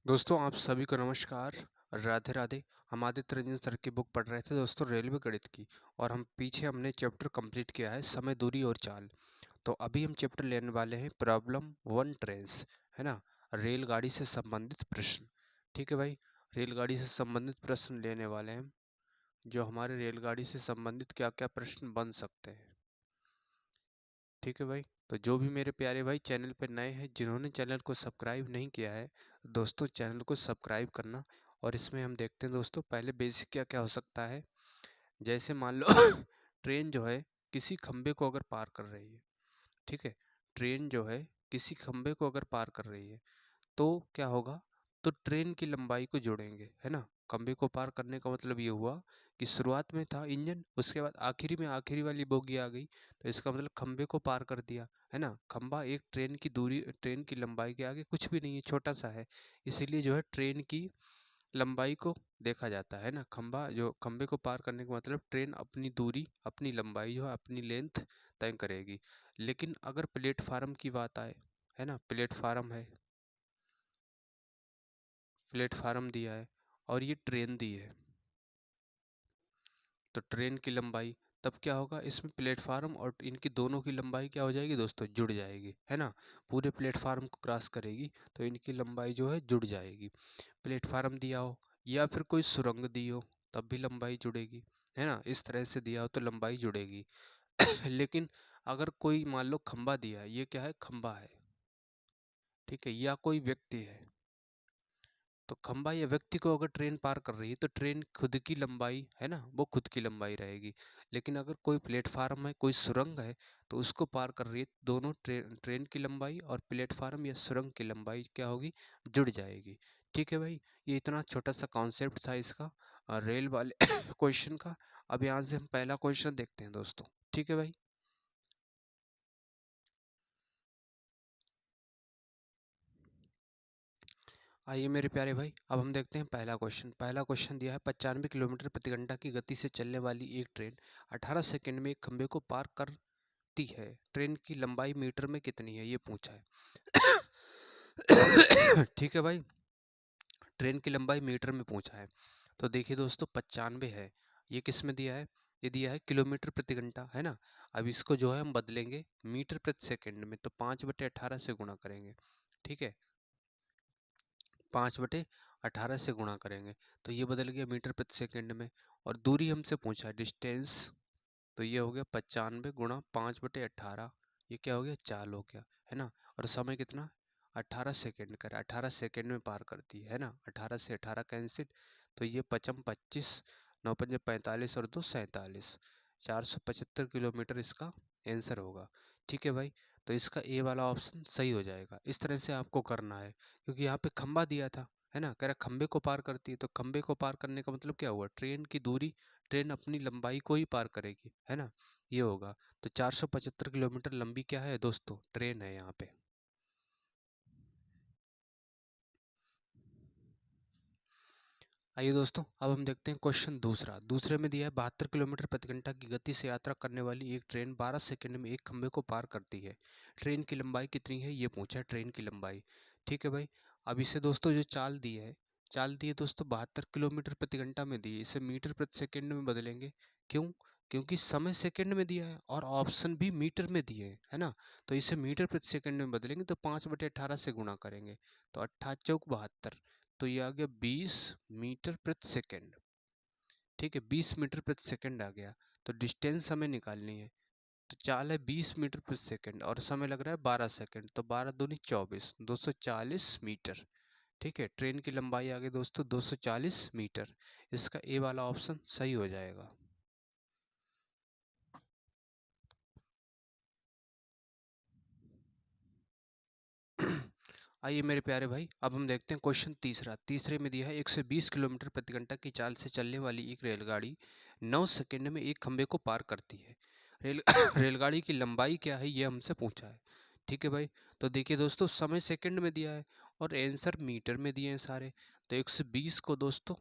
दोस्तों आप सभी को नमस्कार। राधे राधे। हम आदित्य रंजन सर की बुक पढ़ रहे थे दोस्तों, रेलवे गणित की। और हमने चैप्टर कंप्लीट किया है समय, दूरी और चाल। तो अभी हम चैप्टर लेने वाले हैं प्रॉब्लम वन ट्रेन्स, है ना। रेलगाड़ी से संबंधित प्रश्न। ठीक है भाई, रेलगाड़ी से संबंधित प्रश्न लेने वाले हैं हम, जो हमारे रेलगाड़ी से संबंधित क्या क्या प्रश्न बन सकते हैं। ठीक है भाई। तो जो भी मेरे प्यारे भाई चैनल पर नए हैं, जिन्होंने चैनल को सब्सक्राइब नहीं किया है, दोस्तों चैनल को सब्सक्राइब करना। और इसमें हम देखते हैं दोस्तों, पहले बेसिक क्या क्या हो सकता है। जैसे मान लो ट्रेन जो है किसी खंबे को अगर पार कर रही है, ठीक है। ट्रेन जो है किसी खंबे को अगर पार कर रही है तो क्या होगा, तो ट्रेन की लंबाई को जोड़ेंगे, है ना। खंबे को पार करने का मतलब ये हुआ कि शुरुआत में था इंजन, उसके बाद आखिरी में आखिरी वाली बोगी आ गई, तो इसका मतलब खंबे को पार कर दिया, है ना। खंबा एक ट्रेन की दूरी, ट्रेन की लंबाई के आगे कुछ भी नहीं है, छोटा सा है। इसीलिए जो है ट्रेन की लंबाई को देखा जाता है ना। खंबा जो खंबे को पार करने का मतलब ट्रेन अपनी दूरी, अपनी लंबाई जो है, अपनी लेंथ तय करेगी। लेकिन अगर प्लेटफार्म की बात आए, है ना, प्लेटफार्म है, प्लेटफार्म दिया है और ये ट्रेन दी है, तो ट्रेन की लंबाई, तब क्या होगा, इसमें प्लेटफार्म और इनकी दोनों की लंबाई क्या हो जाएगी दोस्तों, जुड़ जाएगी, है ना। पूरे प्लेटफार्म को क्रॉस करेगी तो इनकी लंबाई जो है जुड़ जाएगी। प्लेटफार्म दिया हो या फिर कोई सुरंग दी हो, तब भी लंबाई जुड़ेगी, है ना। इस तरह से दिया हो तो लंबाई जुड़ेगी। लेकिन अगर कोई मान लो खंबा दिया है, ये क्या है, खंबा है, ठीक है, या कोई व्यक्ति है, तो खंबा या व्यक्ति को अगर ट्रेन पार कर रही है तो ट्रेन खुद की लंबाई, है ना, वो खुद की लंबाई रहेगी। लेकिन अगर कोई प्लेटफार्म है, कोई सुरंग है, तो उसको पार कर रही है, दोनों ट्रेन की लंबाई और प्लेटफार्म या सुरंग की लंबाई क्या होगी, जुड़ जाएगी। ठीक है भाई, ये इतना छोटा सा कॉन्सेप्ट था इसका, रेल वाले क्वेश्चन का। अब यहाँ से हम पहला क्वेश्चन देखते हैं दोस्तों। ठीक है भाई, आइए मेरे प्यारे भाई, अब हम देखते हैं पहला क्वेश्चन। पहला क्वेश्चन दिया है 95 किलोमीटर प्रति घंटा की गति से चलने वाली एक ट्रेन 18 सेकंड में एक खंबे को पार करती है। ट्रेन की लंबाई मीटर में कितनी है, ये पूछा है। ठीक है भाई, ट्रेन की लंबाई मीटर में पूछा है। तो देखिए दोस्तों, 95 है, ये किस में दिया है, ये दिया है किलोमीटर प्रति घंटा, है ना। अब इसको जो है हम बदलेंगे मीटर प्रति सेकंड में, तो 5/18 से गुणा करेंगे, ठीक है। 5/18 से गुणा करेंगे तो ये बदल गया मीटर प्रति सेकंड में। और दूरी हमसे पूछा है, डिस्टेंस, तो ये हो गया 95 गुणा 5/18, ये क्या हो गया, चाल हो गया, है ना। और समय कितना, 18 सेकंड कर, 18 सेकंड में पार करती है ना। 18 से 18 कैंसिल, तो ये 25, 9×5 = 45 और 2 = 47, 475 किलोमीटर इसका आंसर होगा। ठीक है भाई, तो इसका ए वाला ऑप्शन सही हो जाएगा। इस तरह से आपको करना है, क्योंकि यहाँ पे खंबा दिया था, है ना, कह रहा खंबे को पार करती है, तो खंबे को पार करने का मतलब क्या हुआ, ट्रेन की दूरी, ट्रेन अपनी लंबाई को ही पार करेगी, है ना, ये होगा। तो 475 किलोमीटर लंबी क्या है दोस्तों, ट्रेन है यहाँ पे। आइए दोस्तों, अब हम देखते हैं क्वेश्चन दूसरा। दूसरे में दिया है 72 किलोमीटर प्रति घंटा की गति से यात्रा करने वाली एक ट्रेन 12 सेकंड में एक खंबे को पार करती है। ट्रेन की लंबाई कितनी है, ये पूछा है, ट्रेन की लंबाई। ठीक है भाई, अब इसे दोस्तों जो चाल दी है दोस्तों 72 किलोमीटर प्रति घंटा में दी है, इसे मीटर प्रति सेकंड में बदलेंगे। क्यों, क्योंकि समय सेकंड में दिया है और ऑप्शन भी मीटर में दिए हैं, है ना। तो इसे मीटर प्रति सेकंड में बदलेंगे तो 5/18 से गुणा करेंगे, तो 8×4 = 72, तो ये आ गया 20 मीटर प्रति सेकंड। ठीक है, 20 मीटर प्रति सेकंड आ गया। तो डिस्टेंस हमें निकालनी है, तो चाल है 20 मीटर प्रति सेकंड और समय लग रहा है 12 सेकंड, तो 12 दूनी 24, 240 मीटर। ठीक है, ट्रेन की लंबाई आ गई दोस्तों 240 मीटर। इसका ए वाला ऑप्शन सही हो जाएगा। आइए मेरे प्यारे भाई, अब हम देखते हैं क्वेश्चन तीसरा। तीसरे में दिया है 120 किलोमीटर प्रति घंटा की चाल से चलने वाली एक रेलगाड़ी 9 सेकंड में एक खंबे को पार करती है। रेल रेलगाड़ी की लंबाई क्या है, ये हमसे पूछा है। ठीक है भाई, तो देखिए दोस्तों, समय सेकंड में दिया है और आंसर मीटर में दिए हैं सारे। तो 120 को दोस्तों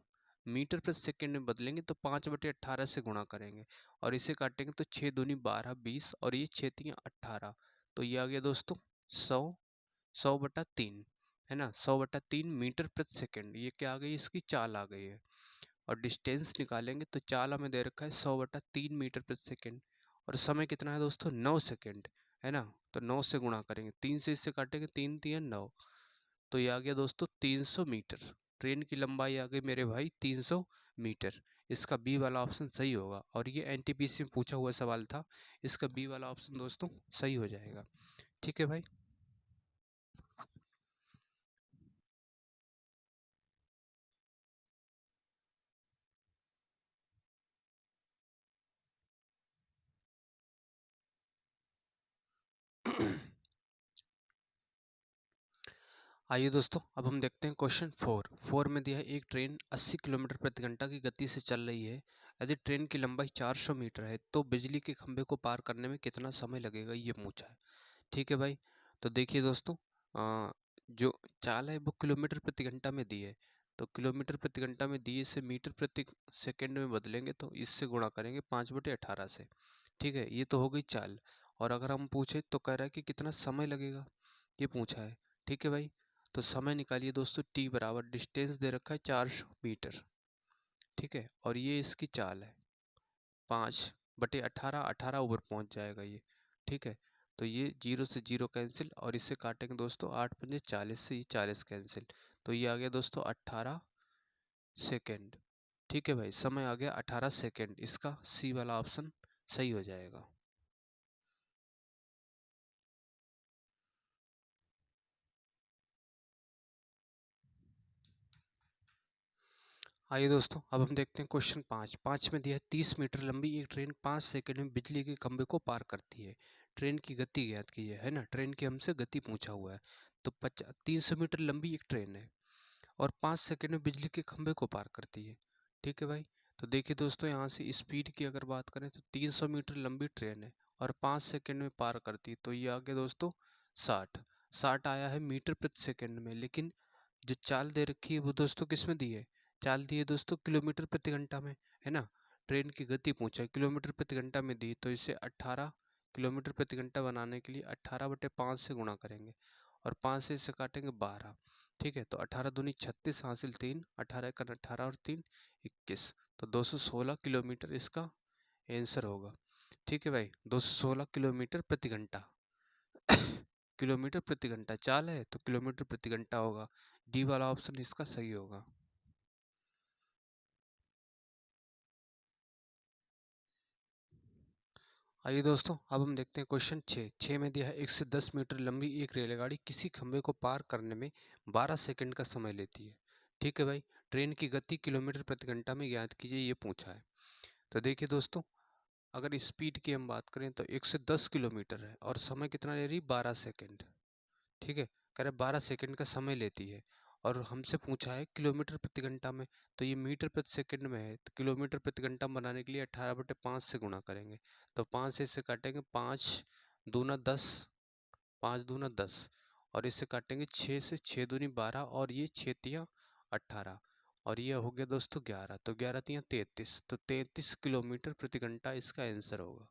मीटर प्रति सेकंड में बदलेंगे तो 5/18 से गुणा करेंगे और इसे काटेंगे तो 6 दूनी 12, 20 और ये 6×3 = 18, तो ये आ गया दोस्तों 100, 100/3। है ना, 100/3 मीटर प्रति सेकंड, ये क्या आ गई, इसकी चाल आ गई है। और डिस्टेंस निकालेंगे तो चाल हमें दे रखा है 100/3 मीटर प्रति सेकंड, और समय कितना है दोस्तों, 9 सेकंड, है ना। तो 9 से गुणा करेंगे, 3 से इससे काटेंगे, 3 3 9, तो ये आ गया दोस्तों 300 मीटर। ट्रेन की लंबाई आ गई मेरे भाई 300 मीटर। इसका बी वाला ऑप्शन सही होगा, और ये एनटीपीसी में पूछा हुआ सवाल था, इसका बी वाला ऑप्शन दोस्तों सही हो जाएगा। ठीक है भाई। आइए दोस्तों, अब हम देखते हैं क्वेश्चन 4 में दिया है एक ट्रेन 80 किलोमीटर प्रति घंटा की गति से चल रही है। यदि ट्रेन की लंबाई 400 मीटर है तो बिजली के खंभे को पार करने में कितना समय लगेगा, ये पूछा है। ठीक है भाई। तो देखिए दोस्तों, जो चाल है वो किलोमीटर प्रति घंटा में दी है, तो किलोमीटर प्रति घंटा में दी इसे मीटर प्रति सेकंड में बदलेंगे तो इससे गुणा करेंगे 5/18 से। ठीक है, ये तो हो गई चाल। और अगर हम पूछे तो कह रहा है कि कितना समय लगेगा, ये पूछा है। ठीक है भाई। तो समय निकालिए दोस्तों, t बराबर डिस्टेंस दे रखा है 400 मीटर। ठीक है, और ये इसकी चाल है 5/18, 18 ऊपर पहुंच जाएगा ये। ठीक है, तो ये 0 से 0 कैंसिल, और इससे काटेंगे दोस्तों 8×5 = 40, से ये 40 कैंसिल, तो ये आ गया दोस्तों 18 सेकेंड। ठीक है भाई, समय आ गया 18 सेकेंड, इसका सी वाला ऑप्शन सही हो जाएगा। आइए दोस्तों, अब हम देखते हैं क्वेश्चन 5 में दिया है 30 मीटर लंबी एक ट्रेन 5 सेकंड में बिजली के खंभे को पार करती है। ट्रेन की गति ज्ञात कीजिए, है ना, ट्रेन की हमसे गति पूछा हुआ है। तो 300 मीटर लंबी एक ट्रेन है और 5 सेकंड में बिजली के खंभे को पार करती है। ठीक है भाई। तो देखिए दोस्तों, यहाँ से स्पीड की अगर बात करें तो 300 मीटर लंबी ट्रेन है और 5 सेकंड में पार करती है, तो ये आ गया दोस्तों 60। 60 आया है मीटर प्रति सेकंड में, लेकिन जो चाल दे रखी है वो दोस्तों किस में दी है, चाल दी है दोस्तों किलोमीटर प्रति घंटा में, है ना। ट्रेन की गति पूछा है, किलोमीटर प्रति घंटा में दी, तो इसे 18 किलोमीटर प्रति घंटा बनाने के लिए 18/5 से गुणा करेंगे, और 5 से इसे काटेंगे 12। ठीक है, तो 18 दूनी 36, हासिल 3, 18 एकन 18 और 3 21, तो 216 किलोमीटर इसका आंसर होगा। ठीक है भाई, 216 किलोमीटर प्रति घंटा। किलोमीटर प्रति घंटा चाल है तो किलोमीटर प्रति घंटा होगा, डी वाला ऑप्शन इसका सही होगा। आइए दोस्तों, अब हम देखते हैं क्वेश्चन 6 में दिया है 1 से 10 मीटर लंबी एक रेलगाड़ी किसी खंभे को पार करने में 12 सेकंड का समय लेती है। ठीक है भाई, ट्रेन की गति किलोमीटर प्रति घंटा में ज्ञात कीजिए, ये पूछा है। तो देखिए दोस्तों, अगर स्पीड की हम बात करें तो 1 से 10 किलोमीटर है और समय कितना ले रही, 12 सेकंड। ठीक है, कह रहे 12 सेकंड का समय लेती है, और हमसे पूछा है किलोमीटर प्रति घंटा में, तो ये मीटर प्रति सेकंड में है, तो किलोमीटर प्रति घंटा बनाने के लिए 18/5 से गुणा करेंगे, तो 5 से इससे काटेंगे, 5 दूना 10, 5 दूना 10, और इससे काटेंगे 6 से, 6 दूनी 12, और ये 6 तिया 18, और ये हो गया दोस्तों 11, तो 11 तिया 33, तो 33 किलोमीटर प्रति घंटा इसका आंसर होगा।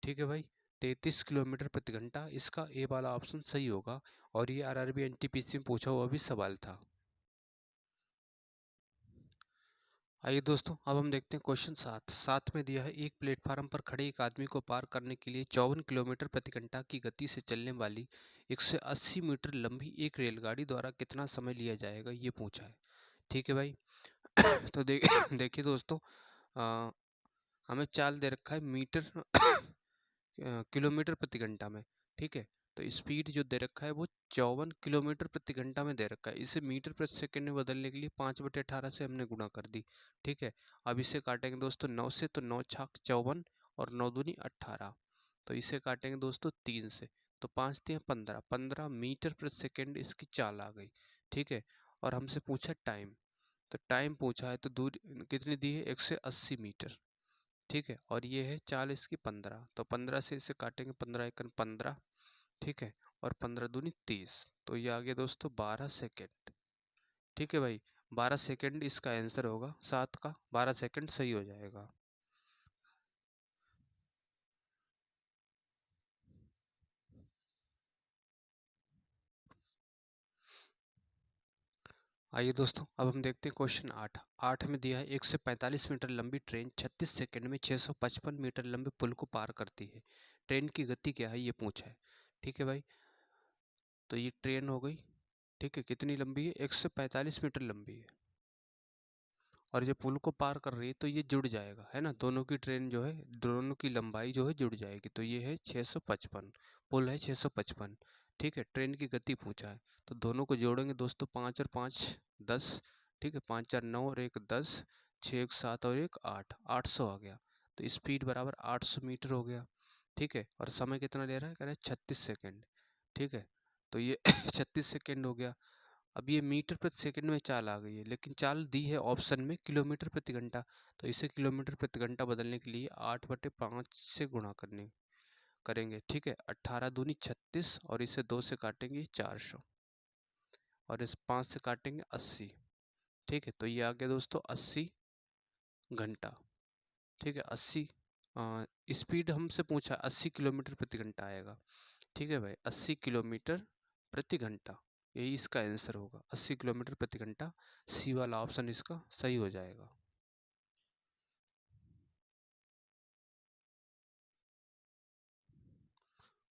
ठीक है भाई, 33 किलोमीटर प्रति घंटा, इसका ए वाला ऑप्शन सही होगा, और ये आरआरबी एनटीपीसी में पूछा हुआ भी सवाल था। आइए दोस्तों, अब हम देखते हैं क्वेश्चन 7 में दिया है एक प्लेटफार्म पर खड़े एक आदमी को पार करने के लिए 54 किलोमीटर प्रति घंटा की गति से चलने वाली 180 मीटर लंबी एक रेलगाड़ी द्वारा कितना समय लिया जाएगा, ये पूछा है। ठीक है भाई। तो देखिए दोस्तों, अ, हमें चाल दे रखा है मीटर किलोमीटर प्रति घंटा में। ठीक है, तो स्पीड जो दे रखा है वो 54 किलोमीटर प्रति घंटा में दे रखा है, इसे मीटर प्रति सेकंड में बदलने के लिए 5/18 से हमने गुणा कर दी। ठीक है, अब इसे काटेंगे दोस्तों 9 से, तो 9 छाक 54 और 9 दूनी 18, तो इसे काटेंगे दोस्तों 3 से, तो 5 3 15, 15 मीटर प्रति सेकंड इसकी चाल आ गई। ठीक है, और हमसे पूछा टाइम, तो टाइम पूछा है तो दूरी कितनी दी है, 180 मीटर। ठीक है, और ये है 40 की 15, तो 15 से इसे काटेंगे, 15 एकन 15। ठीक है, और 15 दूनी 30, तो ये आ गया दोस्तों 12 सेकेंड। ठीक है भाई, 12 सेकेंड इसका आंसर होगा, 7 का 12 सेकेंड सही हो जाएगा। आइए दोस्तों, अब हम देखते हैं क्वेश्चन 8। 8 में दिया है 145 मीटर लंबी ट्रेन 36 सेकंड में 655 मीटर लंबे पुल को पार करती है। ट्रेन की गति क्या है ये पूछा है। ठीक है भाई, तो ये ट्रेन हो गई। ठीक है, कितनी लंबी है? 145 मीटर लंबी है और ये पुल को पार कर रही है तो ये जुड़ जाएगा, है ना। दोनों की ट्रेन जो है, दोनों की लंबाई जो है जुड़ जाएगी, तो ये है 655। पुल है 655। ठीक है, ट्रेन की गति पूछा है तो दोनों को जोड़ेंगे दोस्तों, 5 और 5 10। ठीक है, 5 4 9 और 1 10, 6 1 7 और 1 8, 800 आ गया। तो स्पीड बराबर 800 मीटर हो गया। ठीक है, और समय कितना ले रहा है? कह रहा है 36 सेकेंड। ठीक है, तो ये 36 सेकेंड हो गया। अब ये मीटर प्रति सेकंड में चाल आ गई है, लेकिन चाल दी है ऑप्शन में किलोमीटर प्रति घंटा, तो इसे किलोमीटर प्रति घंटा बदलने के लिए 8/5 से गुणा करेंगे। ठीक है, 18 दूनी 36 और इसे 2 से काटेंगे 400 और इस 5 से काटेंगे 80। ठीक है, तो ये आ गया दोस्तों 80 घंटा। ठीक है, 80 स्पीड हमसे पूछा 80 किलोमीटर प्रति घंटा आएगा। ठीक है भाई, 80 किलोमीटर प्रति घंटा, यही इसका आंसर होगा। 80 किलोमीटर प्रति घंटा, सी वाला ऑप्शन इसका सही हो जाएगा।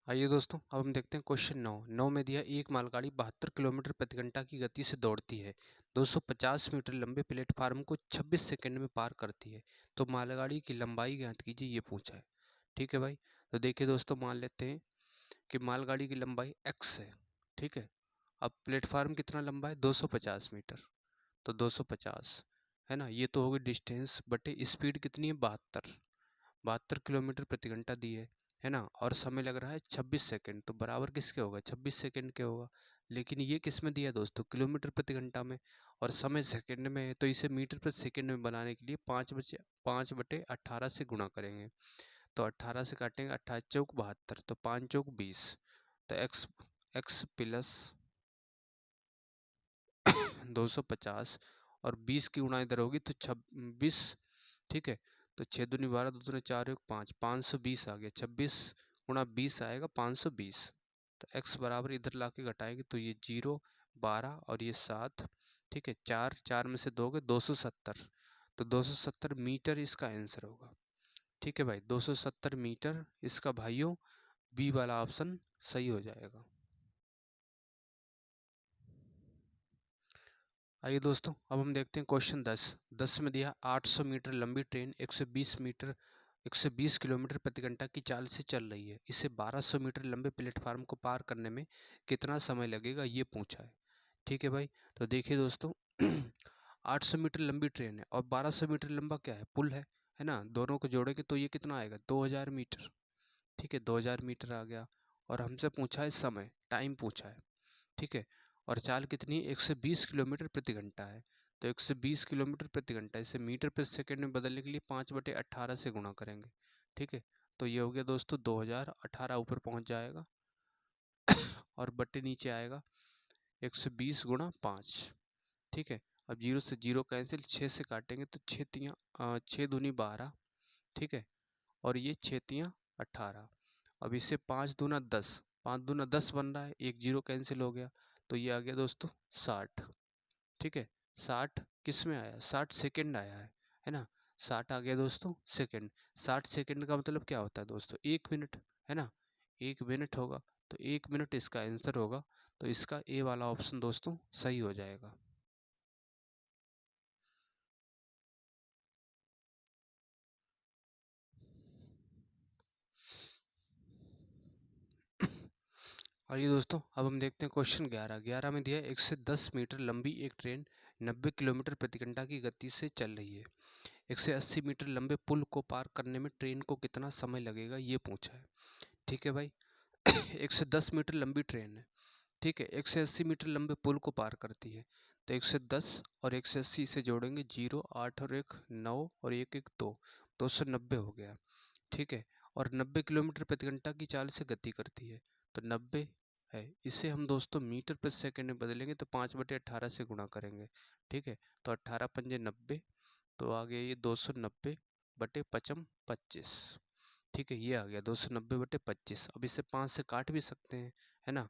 आइए दोस्तों, अब हम देखते हैं क्वेश्चन 9। 9 में दिया एक मालगाड़ी 72 किलोमीटर प्रति घंटा की गति से दौड़ती है, 250 मीटर लंबे प्लेटफार्म को 26 सेकंड में पार करती है, तो मालगाड़ी की लंबाई ज्ञात कीजिए, ये पूछा है। ठीक है भाई, तो देखिए दोस्तों, मान लेते हैं कि मालगाड़ी की लंबाई x है। ठीक है, अब प्लेटफार्म कितना लंबा है? 250 मीटर, तो 250, है ना। ये तो होगी डिस्टेंस, बटे स्पीड कितनी है? 72 किलोमीटर प्रति घंटा दी है ना। और समय लग रहा है 26 सेकंड, तो बराबर किसके होगा? 26 सेकंड के होगा। लेकिन ये किस में दिया है दोस्तों? किलोमीटर प्रति घंटा में, और समय सेकंड में है, तो इसे मीटर प्रति सेकंड में बनाने के लिए 5/18 से गुणा करेंगे। तो 18 से काटेंगे, 18 चौक 72, तो 5 चौक 20, तो एक्स प्लस 250 और 20 की गुणा इधर होगी तो 26। ठीक है, तो 6 दूनी 12, 2 दूनी 4 1 5, 520 आ गया। 26 गुणा 20 आएगा 520। तो x बराबर इधर ला के घटाएंगे तो ये 0 12 और ये 7। ठीक है, 4 4 में से 2 गए 270, तो 270 मीटर इसका आंसर होगा। ठीक है भाई, 270 मीटर इसका भाइयों बी वाला ऑप्शन सही हो जाएगा। आइए दोस्तों, अब हम देखते हैं क्वेश्चन 10। 10 में दिया 800 मीटर लंबी ट्रेन 120 किलोमीटर प्रति घंटा की चाल से चल रही है, इसे 1200 मीटर लंबे प्लेटफार्म को पार करने में कितना समय लगेगा, ये पूछा है। ठीक है भाई, तो देखिए दोस्तों 800 मीटर लंबी ट्रेन है और 1200 मीटर लंबा क्या है? पुल है ना। दोनों को जोड़ेंगे तो ये कितना आएगा? 2000 मीटर। ठीक है, 2000 मीटर आ गया। और हमसे पूछा है समय, टाइम पूछा है। ठीक है, और चाल कितनी है? 120 किलोमीटर प्रति घंटा है, तो 120 किलोमीटर प्रति घंटा इसे मीटर प्रति सेकंड में बदलने के लिए 5/18 से गुणा करेंगे। ठीक है, तो ये हो गया दोस्तों 2018 ऊपर पहुंच जाएगा और बट्टे नीचे आएगा 120 गुणा 5। ठीक है, अब जीरो से जीरो कैंसिल, 6 से काटेंगे तो 6 दूनी 12। ठीक है, और ये 6 18। अब इससे 5 दूना 10, 5 दूना 10 बन रहा है, एक जीरो कैंसिल हो गया, तो ये आ गया दोस्तों 60। ठीक है, 60 किस में आया? 60 सेकंड आया है ना। 60 आ गया दोस्तों सेकंड। 60 सेकंड का मतलब क्या होता है दोस्तों? 1 मिनट, है ना। 1 मिनट होगा, तो 1 मिनट इसका आंसर होगा, तो इसका ए वाला ऑप्शन दोस्तों सही हो जाएगा। आइए दोस्तों, अब हम देखते हैं क्वेश्चन 11। 11 में दिया है 110 मीटर लंबी एक ट्रेन 90 किलोमीटर प्रति घंटा की गति से चल रही है, 180 मीटर लंबे पुल को पार करने में ट्रेन को कितना समय लगेगा, ये पूछा है। ठीक है भाई, 110 मीटर लंबी ट्रेन है। ठीक है, 180 मीटर लंबे पुल को पार करती है, तो 110 और 180 से जोड़ेंगे 0 8 और 1 9 और 1 1 2, 290 हो गया। ठीक है, और 90 किलोमीटर प्रति घंटा की चाल से गति करती है, तो 90 है, इसे हम दोस्तों मीटर प्रति सेकंड में बदलेंगे तो 5/18 से गुणा करेंगे। ठीक है, तो 18 पंजे 90, तो आ गया ये 290/55 25। ठीक है, ये आ गया 290/25। अब इसे 5 से काट भी सकते हैं, है ना।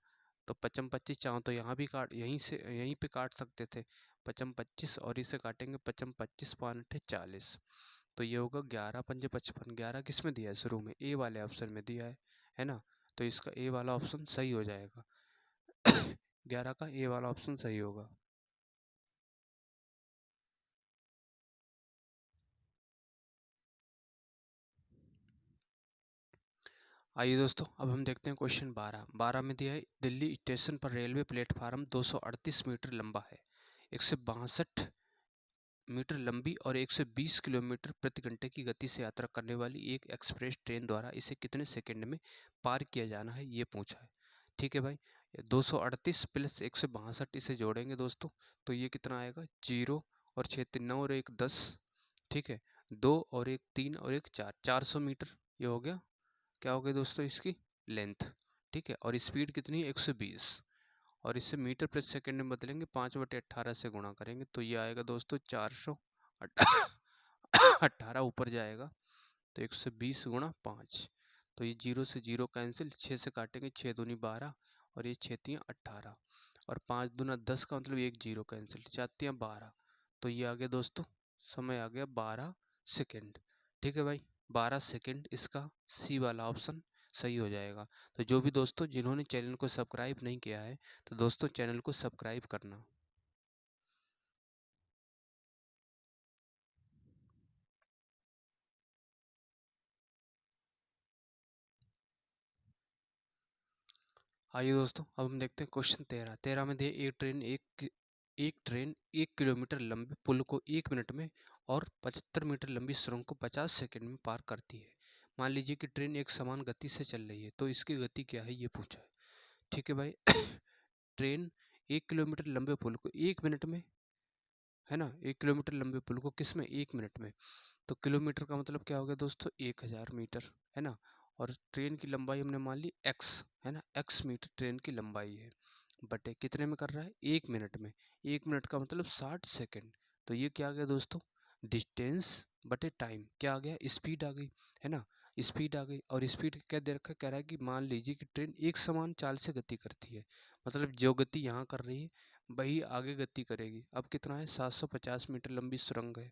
तो 55 25 चाहो तो यहाँ भी काट, यहीं पे काट सकते थे। पचम 25 और इसे काटेंगे पचम 25 पाँच अट्ठे 40। तो ये होगा 11 पंजे 55। 11 किस में दिया है शुरू में? ए वाले ऑप्शन में दिया है ना। तो इसका ए वाला ऑप्शन सही हो जाएगा। 11 का ए वाला ऑप्शन सही होगा। आइए दोस्तों, अब हम देखते हैं क्वेश्चन 12। 12 में दिया है दिल्ली स्टेशन पर रेलवे प्लेटफार्म 238 मीटर लंबा है। 162 मीटर लंबी और 120 किलोमीटर प्रति घंटे की गति से यात्रा करने वाली एक एक्सप्रेस ट्रेन द्वारा इसे कितने सेकंड में पार किया जाना है, ये पूछा है। ठीक है भाई, 238 प्लस 162 इसे जोड़ेंगे दोस्तों, तो ये कितना आएगा? 0 और 6 3 9 और 1 10। ठीक है, 2 और 1 3 और 1 4, 400 मीटर ये हो गया। क्या हो गया दोस्तों? इसकी लेंथ। ठीक है, और स्पीड कितनी है? 120। और इससे मीटर प्रति सेकंड में बदलेंगे, 5/18 से गुणा करेंगे, तो ये आएगा दोस्तों 418 ऊपर जाएगा, तो 120 गुणा 5। तो ये 0 से 0 कैंसिल, 6 से काटेंगे, 6 दूनी 12 और ये 6 तियाँ 18 और 5 दूना 10 का मतलब 1 0 कैंसिल, 4 तियाँ 12। तो ये आ गया दोस्तों, समय आ गया 12 सेकेंड। ठीक है भाई, 12 सेकेंड इसका सी वाला ऑप्शन सही हो जाएगा। तो जो भी दोस्तों जिन्होंने चैनल को सब्सक्राइब नहीं किया है, तो दोस्तों चैनल को सब्सक्राइब करना। आइए दोस्तों, अब हम देखते हैं क्वेश्चन 13। 13 में दिए एक ट्रेन 1 किलोमीटर लंबे पुल को 1 मिनट में और 75 मीटर लंबी सुरंग को 50 सेकंड में पार करती है। मान लीजिए कि ट्रेन एक समान गति से चल रही है, तो इसकी गति क्या है, ये पूछा है। ठीक है भाई, ट्रेन 1 किलोमीटर लंबे पुल को 1 मिनट में, है ना, 1 किलोमीटर लंबे पुल को किस में? 1 मिनट में। तो किलोमीटर का मतलब क्या हो गया दोस्तों? 1000 मीटर, है ना। और ट्रेन की लंबाई हमने मान ली x, है ना, x मीटर ट्रेन की लंबाई है, बटे कितने में कर रहा है? 1 मिनट में। 1 मिनट का मतलब 60 सेकेंड। तो ये क्या आ गया दोस्तों? डिस्टेंस बटे टाइम। क्या आ गया? स्पीड आ गई, है ना। स्पीड आ गई, और स्पीड क्या दे रखा है? कह रहा है कि मान लीजिए कि ट्रेन एक समान चाल से गति करती है, मतलब जो गति यहाँ कर रही है वही आगे गति करेगी। अब कितना है? 750 मीटर लंबी सुरंग है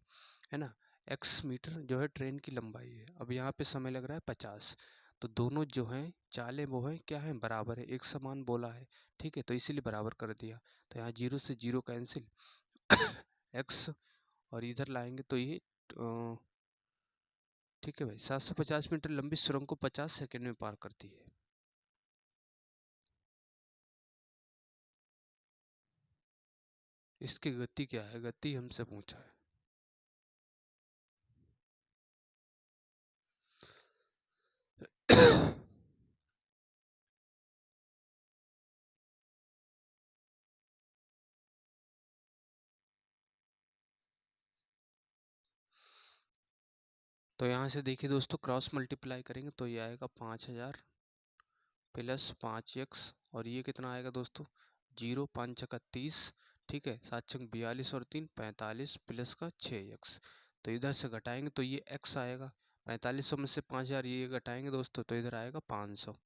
ना। एक्स मीटर जो है ट्रेन की लंबाई है। अब यहाँ पे समय लग रहा है 50। तो दोनों जो हैं चालें वो हैं क्या हैं? बराबर है, एक समान बोला है। ठीक है, तो इसीलिए बराबर कर दिया। तो यहाँ 0 से 0 कैंसिल, एक्स और इधर लाएंगे तो ये ठीक है भाई, 750 मीटर लंबी सुरंग को 50 सेकंड में पार करती है। इसकी गति क्या है? गति हमसे पूछा है। तो यहाँ से देखिए दोस्तों, क्रॉस मल्टीप्लाई करेंगे तो ये आएगा 5000 प्लस 5x, और ये कितना आएगा दोस्तों? 0 5 छक्का 30। ठीक है, 7 छक 42 और 3 45 प्लस का 6x। तो इधर से घटाएंगे तो ये x आएगा। 4500 में से 5000 ये घटाएंगे दोस्तों, तो इधर आएगा 500।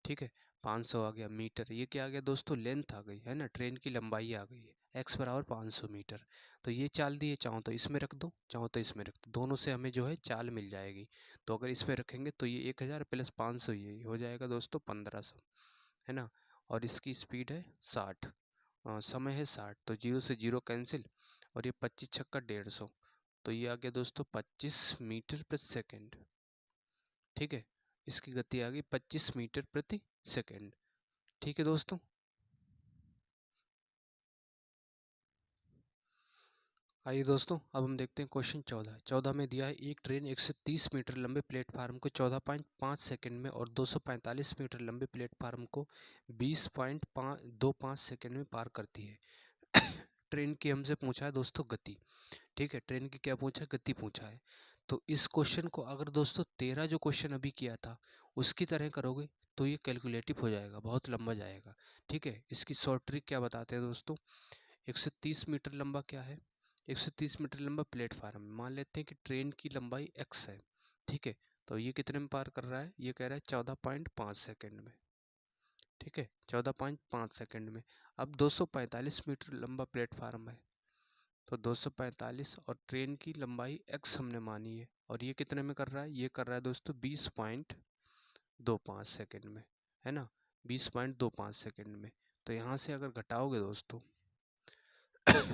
ठीक है, 500 आ गया मीटर। ये क्या आ गया दोस्तों? लेंथ आ गई, है ना, ट्रेन की लंबाई आ गई है, x बराबर 500 मीटर। तो ये चाल दी है, चाहो तो इसमें रख दो, चाहो तो इसमें रख दो, दोनों से हमें जो है चाल मिल जाएगी। तो अगर इसमें रखेंगे तो ये 1000 प्लस 500 ये हो जाएगा दोस्तों 1500, है ना। और इसकी स्पीड है 60, समय है 60, तो 0 से 0 कैंसिल, और ये 25 छक्का 150, तो ये आ गया दोस्तों 25 मीटर प्रति सेकेंड। ठीक है, इसकी गति आ गई 25 मीटर प्रति सेकेंड। ठीक है दोस्तों, आइए दोस्तों, अब हम देखते हैं क्वेश्चन 14। 14 में दिया है एक ट्रेन 130 मीटर लंबे प्लेटफार्म को 14.5 सेकंड में और 245 मीटर लंबे प्लेटफार्म को 20.25 सेकंड में पार करती है। ट्रेन की हमसे पूछा है दोस्तों गति। ठीक है, ट्रेन की क्या पूछा है? गति पूछा है। तो इस क्वेश्चन को अगर दोस्तों 13 जो क्वेश्चन अभी किया था उसकी तरह करोगे तो ये कैलकुलेटिव हो जाएगा, बहुत लंबा जाएगा। ठीक है, इसकी शॉर्ट ट्रिक क्या बताते हैं दोस्तों? 130 मीटर लंबा क्या है? 130 मीटर लंबा प्लेटफार्म, मान लेते हैं कि ट्रेन की लंबाई x है। ठीक है, तो ये कितने में पार कर रहा है? ये कह रहा है 14.5 सेकेंड में। ठीक है, 14.5 सेकेंड में। अब 245 मीटर लंबा प्लेटफार्म है, तो 245 और ट्रेन की लंबाई x हमने मानी है और ये कितने में कर रहा है, ये कर रहा है दोस्तों 20.25 सेकंड में, है ना, 20.25 सेकंड में। तो यहाँ से अगर घटाओगे दोस्तों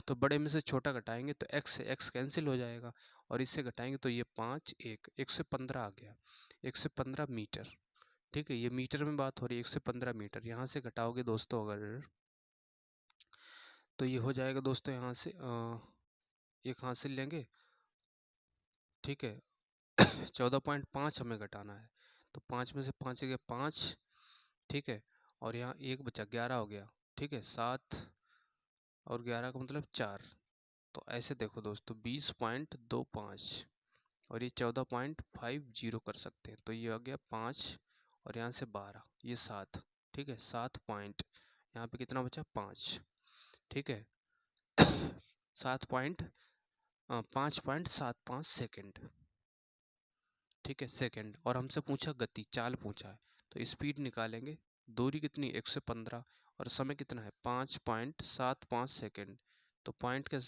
तो बड़े में से छोटा घटाएंगे तो x से x कैंसिल हो जाएगा और इससे घटाएंगे तो ये 5 1 से 15 आ गया, 1 से 15 मीटर। ठीक है, ये मीटर में बात हो रही है, 1 से 15 मीटर। यहाँ से घटाओगे दोस्तों अगर तो ये हो जाएगा दोस्तों, यहाँ से एक हासिल लेंगे, ठीक है 14.5 हमें घटाना है तो 5 में से 5 गया 5, ठीक है, और यहाँ एक बचा 11 हो गया, ठीक है, 7 और 11 का मतलब 4। तो ऐसे देखो दोस्तों 20.25 और ये 14.50 कर सकते हैं, तो ये आ गया 5 और यहाँ से 12, ये 7, ठीक है, 7 पॉइंट, यहाँ पे कितना बचा 5, ठीक है 5.75 सेकेंड, ठीक है सेकंड। और हमसे पूछा गति, चाल पूछा है, तो स्पीड निकालेंगे, दूरी कितनी 1 से 15 और समय कितना है 5.75 सेकंड। तो पॉइंट का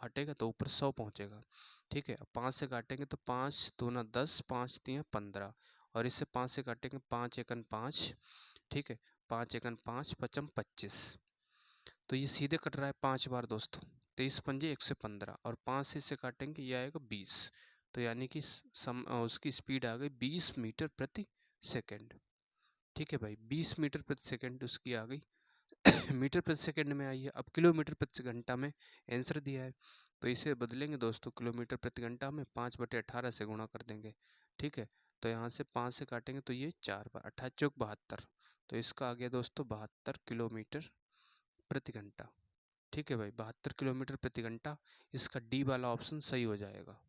हटेगा तो ऊपर 100 पहुंचेगा, ठीक है। अब 5 से काटेंगे तो 5 दूना 10, 5 तिया 15 और इससे 5 से काटेंगे 5 एकन 5, ठीक है, 5 एकन 5 पचम 25। तो ये सीधे कट रहा है 5 बार दोस्तों, 23 पंजे 1 से 15 और 5 से इससे काटेंगे ये आएगा 20। तो यानी कि उसकी स्पीड आ गई 20 मीटर प्रति सेकंड, ठीक है भाई, 20 मीटर प्रति सेकंड उसकी आ गई मीटर प्रति सेकंड में आई है। अब किलोमीटर प्रति घंटा में आंसर दिया है तो इसे बदलेंगे दोस्तों, किलोमीटर प्रति घंटा में 5/18 से गुणा कर देंगे, ठीक है। तो यहाँ से 5 से काटेंगे तो ये 4 बार 28 चौक 72, तो इसका आ गया दोस्तों 72 किलोमीटर प्रति घंटा, ठीक है भाई, 72 किलोमीटर प्रति घंटा। इसका डी वाला ऑप्शन सही हो जाएगा।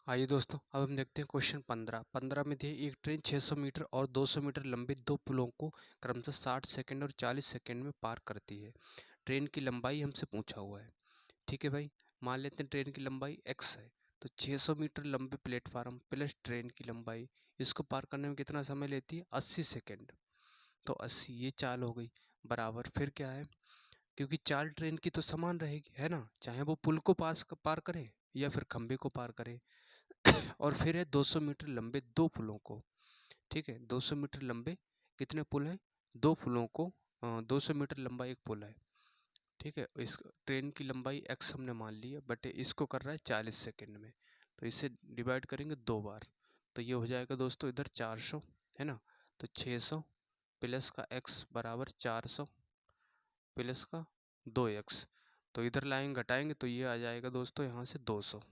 आइए दोस्तों अब हम देखते हैं क्वेश्चन 15 में दिए एक ट्रेन 600 मीटर और 200 मीटर लंबे दो पुलों को क्रमशः 60 सेकंड और 40 सेकंड में पार करती है। ट्रेन की लंबाई हमसे पूछा हुआ है, ठीक है भाई। मान लेते हैं ट्रेन की लंबाई x है, तो 600 मीटर लंबे प्लेटफार्म प्लस ट्रेन की लंबाई, इसको पार करने में कितना समय लेती है 80 सेकेंड। तो 80 ये चाल हो गई बराबर, फिर क्या है, क्योंकि चाल ट्रेन की तो समान रहेगी, है ना, चाहे वो पुल को पार करे या फिर खंबे को पार करे और फिर है 200 मीटर लंबे दो पुलों को, ठीक है, 200 मीटर लंबे कितने पुल हैं, दो पुलों को, 200 मीटर लंबा एक पुल है, ठीक है। इस ट्रेन की लंबाई x हमने मान ली है, बट इसको कर रहा है 40 सेकंड में, तो इसे डिवाइड करेंगे 2 बार, तो ये हो जाएगा दोस्तों इधर 400, है ना, तो 600 प्लस का x बराबर 400 प्लस का 2x, तो इधर लाइन घटाएंगे तो ये आ जाएगा दोस्तों यहाँ से 200,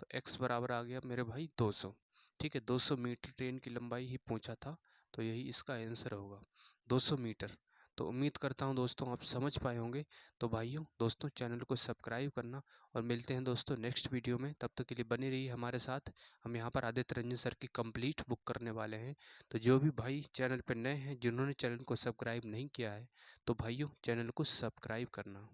तो x बराबर आ गया मेरे भाई 200, ठीक है। 200 मीटर ट्रेन की लंबाई ही पूछा था, तो यही इसका आंसर होगा 200 मीटर। तो उम्मीद करता हूँ दोस्तों आप समझ पाए होंगे। तो भाइयों दोस्तों चैनल को सब्सक्राइब करना और मिलते हैं दोस्तों नेक्स्ट वीडियो में, तब तक के लिए बने रहिए हमारे साथ। हम यहाँ पर आदित्य रंजन सर की कंप्लीट बुक करने वाले हैं, तो जो भी भाई चैनल पर नए हैं जिन्होंने चैनल को सब्सक्राइब नहीं किया है तो भाइयों चैनल को सब्सक्राइब करना।